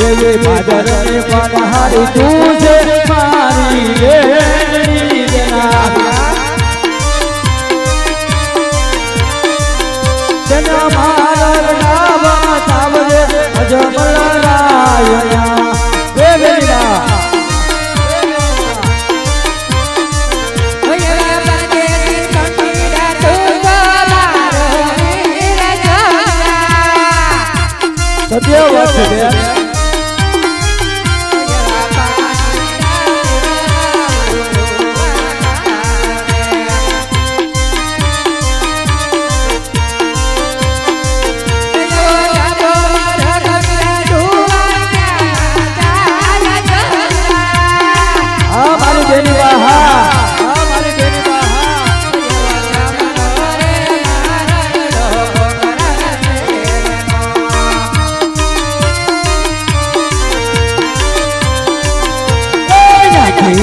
દેવી ભાદરની પનહારી તું છે મારી વેણી દેના તેના મારા નામ સાવજે અજમલ રાયના દેવીના સત્ય વાત છે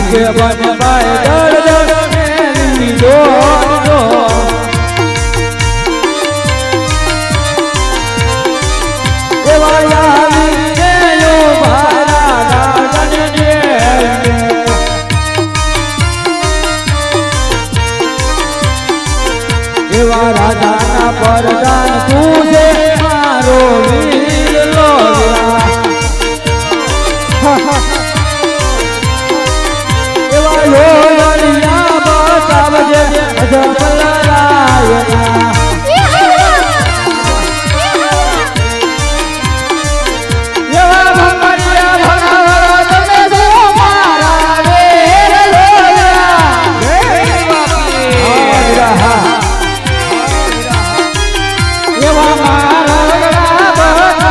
કે બન બાય દળ દળ મેલી દો એવા આવી ગયો મારા ગાગન ને એવા રાજાના પરદાન તું છે મારો વીર લોલા લોલિયા બતાવજે અજમલ રાયના એવા ભંગરિયા ભણાવરા તમે જો મારા વેર લોલિયા એવા મારા બતાવો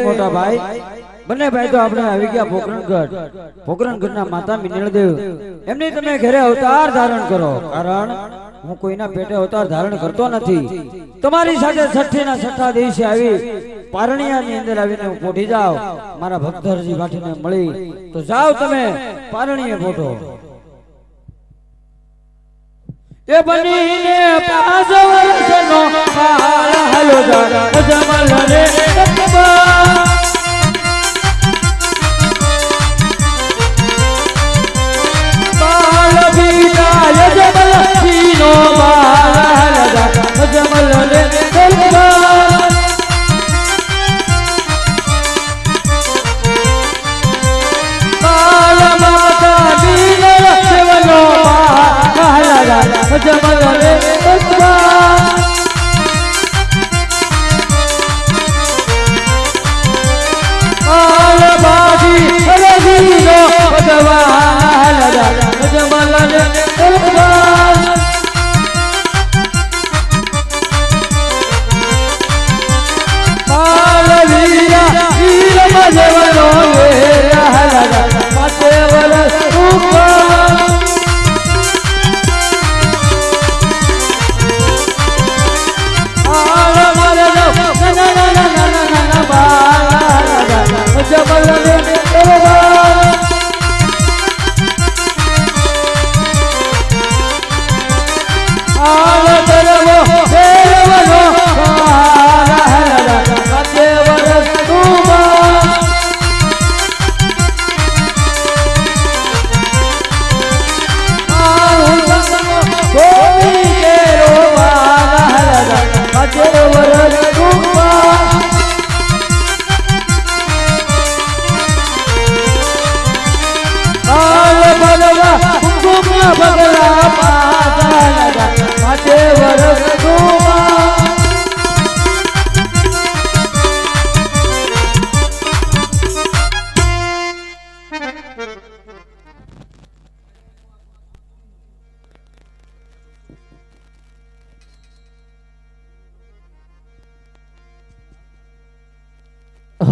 મોટા ભાઈ બંને ભાઈ તો આપણે આવી ગયા પોકરણગઢ ના માતા મિનળદેવ એમની તમે ઘરે અવતાર ધારણ કરો કારણ હું કોઈના પેટે અવતાર ધારણ કરતો નથી તમારી સાથે છઠ્ઠી ના છઠ્ઠા દિવસે આવી પારણિયા ની અંદર આવીને હું પોઠી જાવ મારા ભક્તરજી ભાટીને મળી તો જાવ તમે પારણીએ પોઠો એ બનીને 5 વર્ષનો કાળ હાલો દાદા અજમલ રે બાલ બીજા અજમલ સીનો બાલ દાદા અજમલ રે બાલ માતા બીન સેવનો બાલ દાદા અજમલ રે કે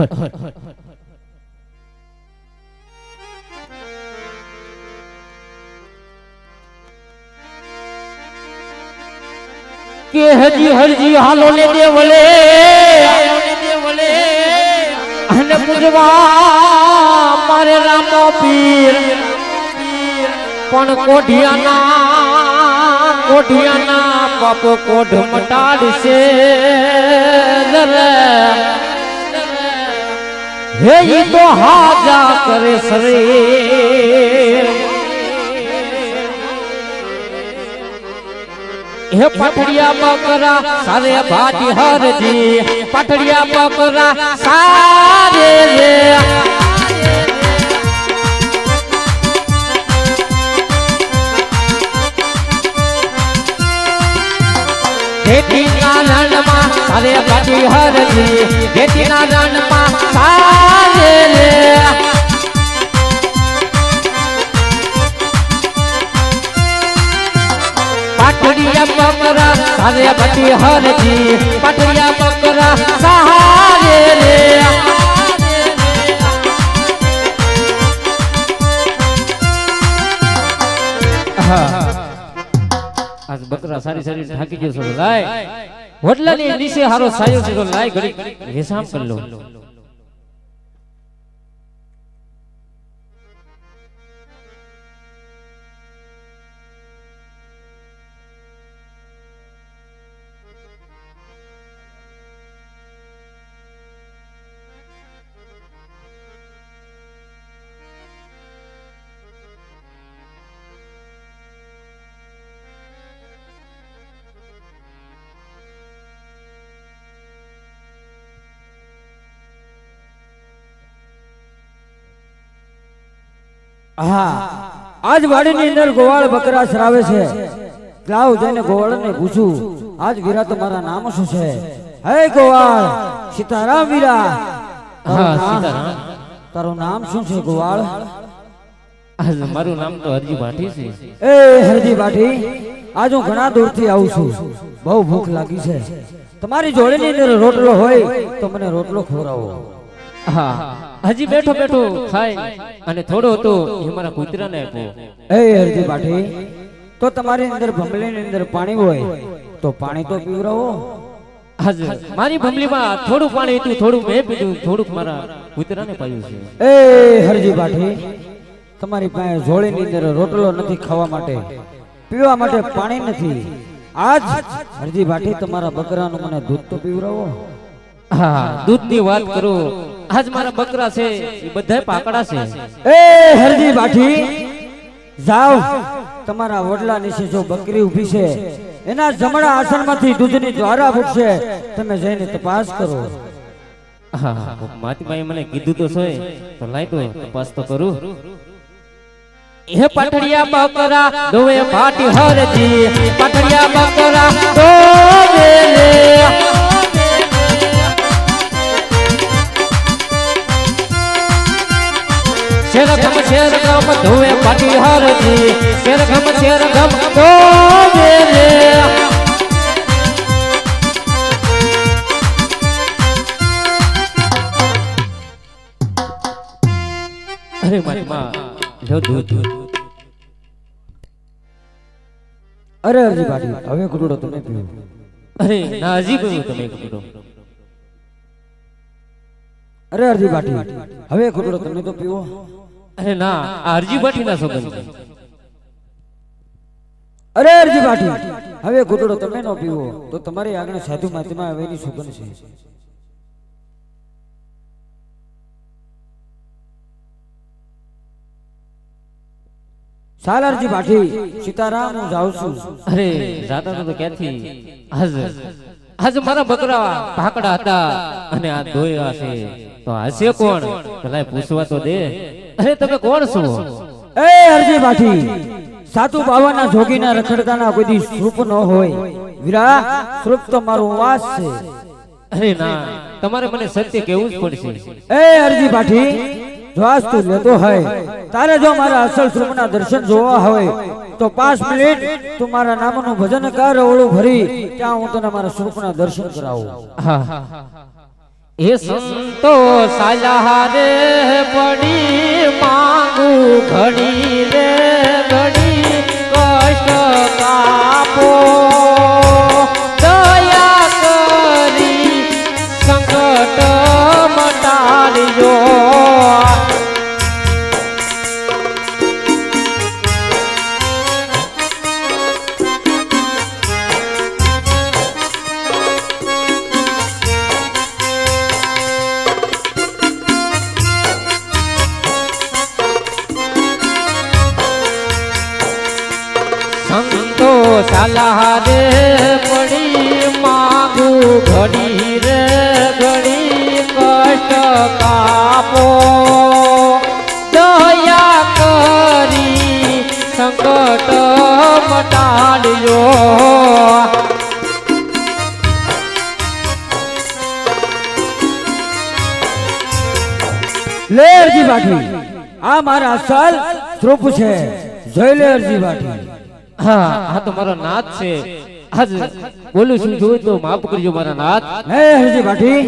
હજી હરજી હાલો ને દેવલે અને પૂજવા મારે રામો પીર પણ કોઢિયાના બાપો કોઢ મટાડશે હે ઈ તો હાજા કરે શરીર હે પઠડિયા બકરા સારે ભાટી હરજી પઠડિયા બકરા સારે રે ઘેટીના રણમાં સારે ભાટી હરજી ઘેટીના રણમાં સારે રે પાટડિયા બકરા સારે ભાટી હરજી પાટડિયા બકરા સહારે રે આજ બકરા સારી સારી થાકી ગયો છો લાય હોટલાની નીચે હારો સાયો છે તો લાય ઘડી વિસામ કર લો હા આજ વાડીની અંદર ગોવાળ બકરા શ્રાવે છે લાવ જઈને ગોવાળને પૂછું આજ વીરા તમારા નામ શું છે હે ગોવાળ સીતારામ વીરા હા સીતારામ તારું નામ શું છે ગોવાળ આજ મારું નામ તો હરજી ભાટી છે એ હરજી ભાટી આજ હું ઘણા દૂરથી આવું છું બહુ ભૂખ લાગી છે તમારી જોડેની અંદર રોટલો હોય તો મને રોટલો ખવડાવો હા હજી બેઠો બેઠો ખાય અને થોડો હતો એ મારા કૂતરાને આપ્યો એ હરજી ભાટી તો તમારી અંદર ભમલીની અંદર પાણી હોય તો પાણી તો પીવરાવો આજ મારી ભમલીમાં થોડું પાણી હતું થોડું મેં પીધું થોડુંક મારા કૂતરાને પાયું છે એ હરજી ભાટી તમારી પાસે જોડીની અંદર રોટલો નથી ખાવા માટે પીવા માટે પાણી નથી આજ હરજી ભાટી તમારા બકરાનું મને દૂધ તો પીવરાવો હા દૂધની વાત કરું આજ મારા બકરા છે એ બધાય પાકડા છે એ હરજી ભાટી જાવ તમારા વડલા નીચે જો બકરી ઊભી છે એના જમણા આસનમાંથી દૂધની દ્વારા ફૂટશે તમે જઈને તપાસ કરો હા માતીબાઈ મને કીધું તો છે તો લાય તો તપાસ તો કરું હે પાટડિયા બકરા દોવે ભાટી હરજી પાટડિયા બકરા દોવે રે શેરગમ ધોવે પાટી હરજી શેરગમ ધોવે રે અરે મારી માં લો દૂધ અરે હરજી ભાટી હવે ઘૂંટડો તમે પીવો અરે ના હજી પીવું તમે ઘૂંટડો અરે હરજી ભાટી હવે ઘૂંટડો તમે તો પીવો અરે ના આ હરજી ભાટી ના સોગંદ છે અરે હરજી ભાટી હવે ઘૂંટડો તમે નો પીવો તો તમારી આગળ સાધુ માતીમાં હવેની સુગંધ છે સાલારજી ભાટી સીતારામ હું જાઉં છું અરે જાતા તો ક્યાંથી આજ મારા બકરા ભાકડા હતા અને આ દોયા છે તો હશે કોણ પેલા પૂછવા તો દે અરે તમે કોણ છો એ હરજી ભાટી સાતુ બાવાના જોગીના રખડતાના કોઈ દી સ્વરૂપ ન હોય વીરા સ્વરૂપ તો મારું વાસ છે અરે ના તમારે મને સત્ય કહેવું જ પડશે એ હરજી ભાટી શ્વાસ તું લેતો હોય તારે જો મારા અસલ સ્વરૂપના દર્શન જોવા હોય તો 5 મિનિટ તું મારા નામનું ભજન કર ઓળું ભરી ત્યાં હું તને મારા સ્વરૂપના દર્શન કરાવું હા એ સંતો સાલા રે પડી માંગુ ઘડી રે ઘડી કષ્ટ કાપો દયા કરી સંકટ મટાડજો સંતો સાલા રે પડી માંગુ ઘડી રે ઘડી કષ્ટ કાપો દયા કરી સંકટ મટાડજો લેરજી બાઠી આ મારા અસલ સ્વરૂપ છે જય લેરજી બાઠી હા આ તો મારો નાથ છે આજ બોલું છું જોયું તો માફ કરજો મારા નાથ હે હરજી બાઠી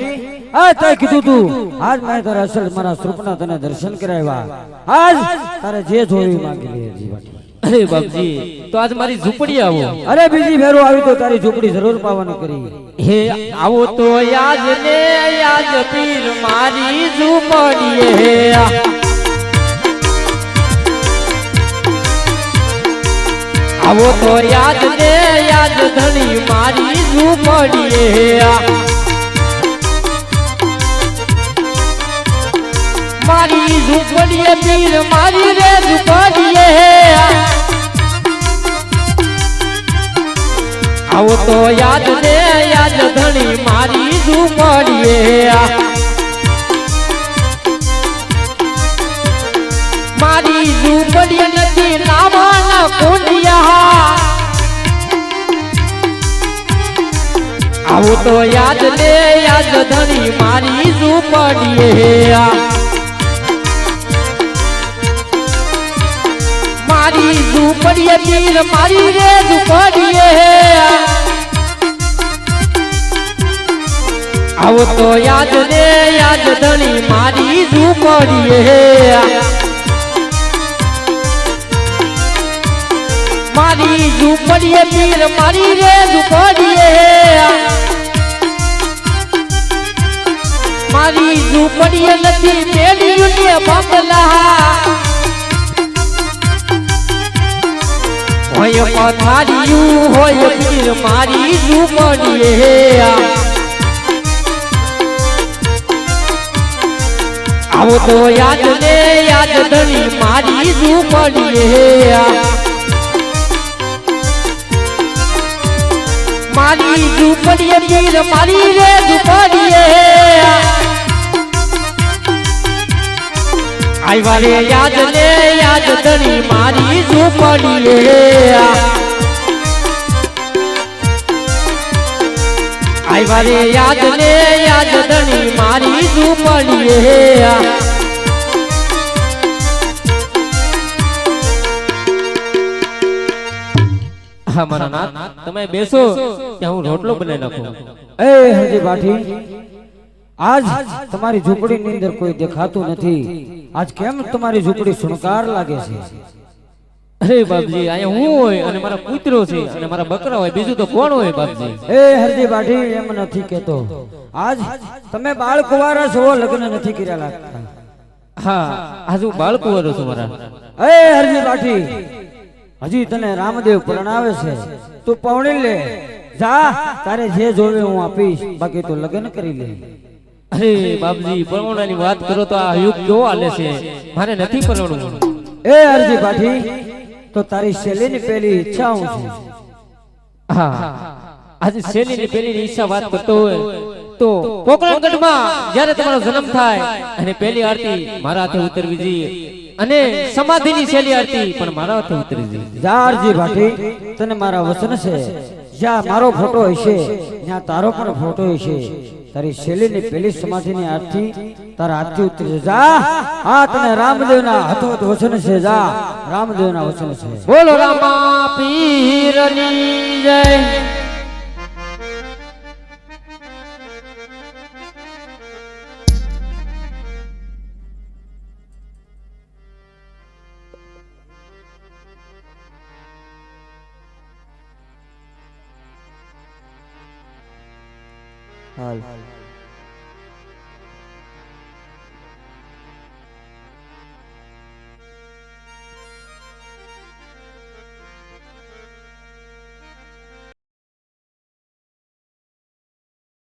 આ તે કીધું તું આજ મેં તારા અસલ મારા સ્વરૂપના તને દર્શન કરાવ્યા આજ તારે જે જોયું માંગી લે હરજી બાઠી અરે બાપજી તો આજ મારી ઝૂંપડી આવો અરે બીજી ફેરો આવી તો તારી ઝૂંપડી જરૂર પાવાની કરી હે આવો તો યાદ ને યાદ પીર મારી ઝૂંપડીએ આવો તો યાદ ને યાદ ધણી મારી ઝૂંપડીએ મારી ઝૂંપડીએ પીર મારી રે ઝૂંપડીએ આવો તો યાદ ને યાદ ધણી મારી ઝૂંપડીએ મારી ઝૂંપડી નથી નાવાના કુંડિયા આવો તો યાદ ને યાદ ધણી મારી ઝૂંપડીએ મારી ઝૂંપડીએ પીર મારી રે ઝૂંપડીએ આવો તો યાદ ને યાદ ધણી મારી ઝૂંપડીએ મારી ઝૂંપડીએ પીર મારી રે ઝૂંપડીએ મારી ઝૂંપડીએ નથી પેઢીયું ને બંગલા હોય પથારીયું હોય પીર મારી ઝૂંપડીએ આવો તો યાદ ને યાદ ધણી મારી ઝૂંપડીએ મારી ઝૂંપડીએ પીર મારી રે ઝૂંપડીએ આવ્યા રે યાદ ને યાદ ધણી મારી ઝૂંપડીએ આવ્યા રે યાદ ને યાદ ધણી મારી ઝૂંપડીએ હા મારા નાથ તમે બેસો ત્યાં હું રોટલો બનાવી નાખું એ હરજી બાઠી આજ તમારી ઝૂંપડીની અંદર કોઈ દેખાતું નથી આજ કેમ તમારી ઝૂંપડી સુણકાર લાગે છે અરે બાપજી અહીંયા હું હોય અને મારા પુત્રો છે અને મારા બકરા હોય બીજું તો કોણ હોય બાપજી એ હરજી બાઠી એમ નથી કેતો આજ તમે બાળ કુંવારા છો લગ્ન નથી કર્યા લાગતા હા આજ હું બાળકો વરો છું મારા એ હરજી બાઠી હજી તને રામદેવ પરણાવે છે તું પૌણી લે જા તારે જે જોવે હું આપીશ બાકી તું લગ્ન કરી લે અરે બાપજી પરણવાની વાત કરો તો આ યુગ કેવો હાલે છે મારે નથી પરણવું એ હરજી બાઠી તો તારી શૈલીની પહેલી ઈચ્છા હું છું હા આજે શૈલીની પહેલી ઈચ્છા વાત કરતો હોય તો પોકરણગઢમાં જ્યારે તમારો જન્મ થાય અને પહેલી આરતી મારા હાથે ઉતરવી જોઈએ અને સમાધિની શૈલી આરતી પણ મારા હાથે ઉતરવી જોઈએ જા હરજી બાઠી તને મારા વચન છે જ્યાં મારો ફોટો હશે ત્યાં તારો પણ ફોટો હશે તારી શૈલીની પહેલી સમાધિની આરતી તારા હાથથી ઉતરી જા આ તને રામદેવના હાથોત વચન છે જા રામદેવના વચન છે બોલો રામા પીરની જય હાલ